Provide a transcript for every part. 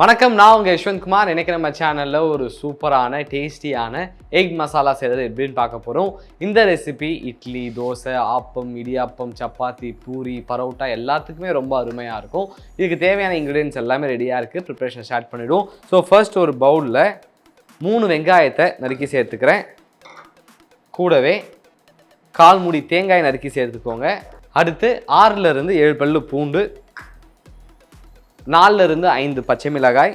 வணக்கம், நான் உங்கள் யஷ்வந்த் குமார். எனக்கு நம்ம சேனலில் ஒரு சூப்பரான டேஸ்டியான எக் மசாலா செய்கிறது எப்படின்னு பார்க்க போகிறோம். இந்த ரெசிபி இட்லி, தோசை, ஆப்பம், இடியாப்பம், சப்பாத்தி, பூரி, பரோட்டா எல்லாத்துக்குமே ரொம்ப அருமையாக இருக்கும். இதுக்கு தேவையான இன்க்ரீடியன்ஸ் எல்லாமே ரெடியாக இருக்குது. ப்ரிப்ரேஷன் ஸ்டார்ட் பண்ணிவிடுவோம். ஸோ ஃபர்ஸ்ட் ஒரு பவுலில் 3 வெங்காயத்தை நறுக்கி சேர்த்துக்கிறேன். கூடவே 1/4 மூடி தேங்காய் நறுக்கி சேர்த்துக்கோங்க. அடுத்து 6லேருந்து 7 பல்லு பூண்டு, 4லேருந்து 5 பச்சை மிளகாய்,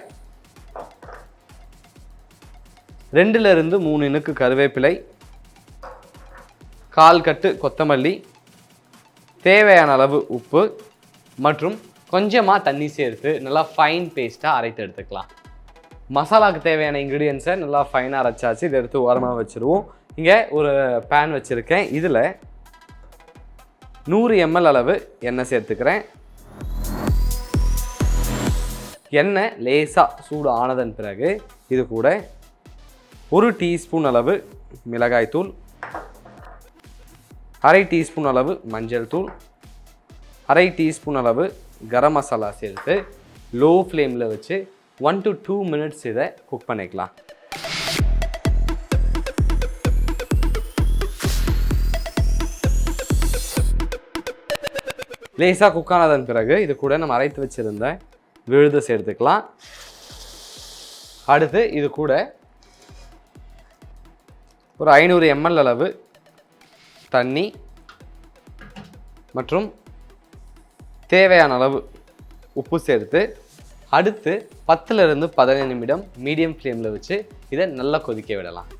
2லேருந்து 3 இனுக்கு கருவேப்பிலை, 1/4 கட்டு கொத்தமல்லி, தேவையான அளவு உப்பு மற்றும் கொஞ்சமாக தண்ணி சேர்த்து நல்லா ஃபைன் பேஸ்ட்டாக அரைத்து எடுத்துக்கலாம். மசாலாவுக்கு தேவையான இன்க்ரீடியன்ஸை நல்லா ஃபைனாக அரைச்சாச்சு. இதை எடுத்து ஓரமாக வச்சுருவோம். இங்கே ஒரு பேன் வச்சுருக்கேன். இதில் 100 ml அளவு எண்ணெய் சேர்த்துக்கிறேன். எண்ணெய் லேசாக சூடு ஆனதன் பிறகு இது கூட 1 டீஸ்பூன் அளவு மிளகாய்த்தூள், 1/2 டீஸ்பூன் அளவு மஞ்சள் தூள், 1/2 டீஸ்பூன் அளவு கரம் மசாலா சேர்த்து லோ ஃப்ளேமில் வச்சு 1 to 2 minutes இதை குக் பண்ணிக்கலாம். லேசாக குக் ஆனதன் பிறகு இது கூட நம்ம அரைத்து வச்சுருந்த விழுதை சேர்த்துக்கலாம். அடுத்து இது கூட ஒரு 500 ml அளவு தண்ணி மற்றும் தேவையான அளவு உப்பு சேர்த்து அடுத்து 10லேருந்து 15 நிமிடம் மீடியம் ஃப்ளேமில் வச்சு இதை நல்லா கொதிக்க விடலாம்.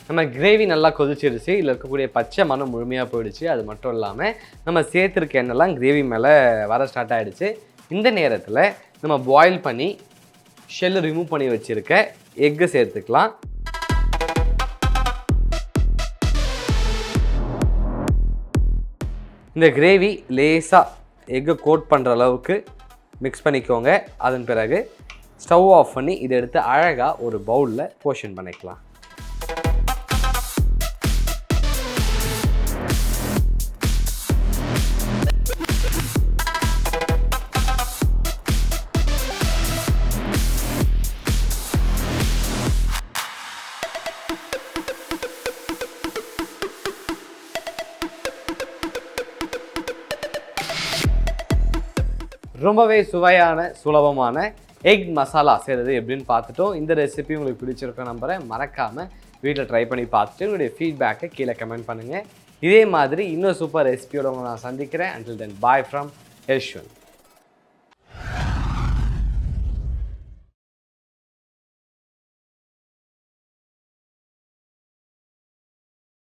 நம்ம கிரேவி நல்லா கொதிச்சிருச்சு. இதில் இருக்கக்கூடிய பச்சை மணம் முழுமையாக போயிடுச்சு. அது மட்டும் இல்லாமல் நம்ம சேர்த்துருக்க எண்ணெய்லாம் கிரேவி மேலே வர ஸ்டார்ட் ஆகிடுச்சு. இந்த நேரத்தில் நம்ம பாயில் பண்ணி ஷெல்லு ரிமூவ் பண்ணி வச்சுருக்க எக்கு சேர்த்துக்கலாம். இந்த கிரேவி லேசாக எக்கை கோட் பண்ணுற அளவுக்கு மிக்ஸ் பண்ணிக்கோங்க. அதன் பிறகு ஸ்டவ் ஆஃப் பண்ணி இதை எடுத்து அழகாக ஒரு பவுலில் போர்ஷன் பண்ணிக்கலாம். ரொம்பவே சுவையான சுலபமான எக் மசாலா செய்கிறது எப்படின்னு பார்த்துட்டோம். இந்த ரெசிபி உங்களுக்கு பிடிச்சிருக்க நம்புகிறேன். மறக்காமல் வீட்டில் ட்ரை பண்ணி பார்த்துட்டு உங்களுடைய ஃபீட்பேக்கை கீழே கமெண்ட் பண்ணுங்கள். இதே மாதிரி இன்னொரு சூப்பர் ரெசிபியோட உங்களை நான் சந்திக்கிறேன். Until then, bye from Yeshwanth.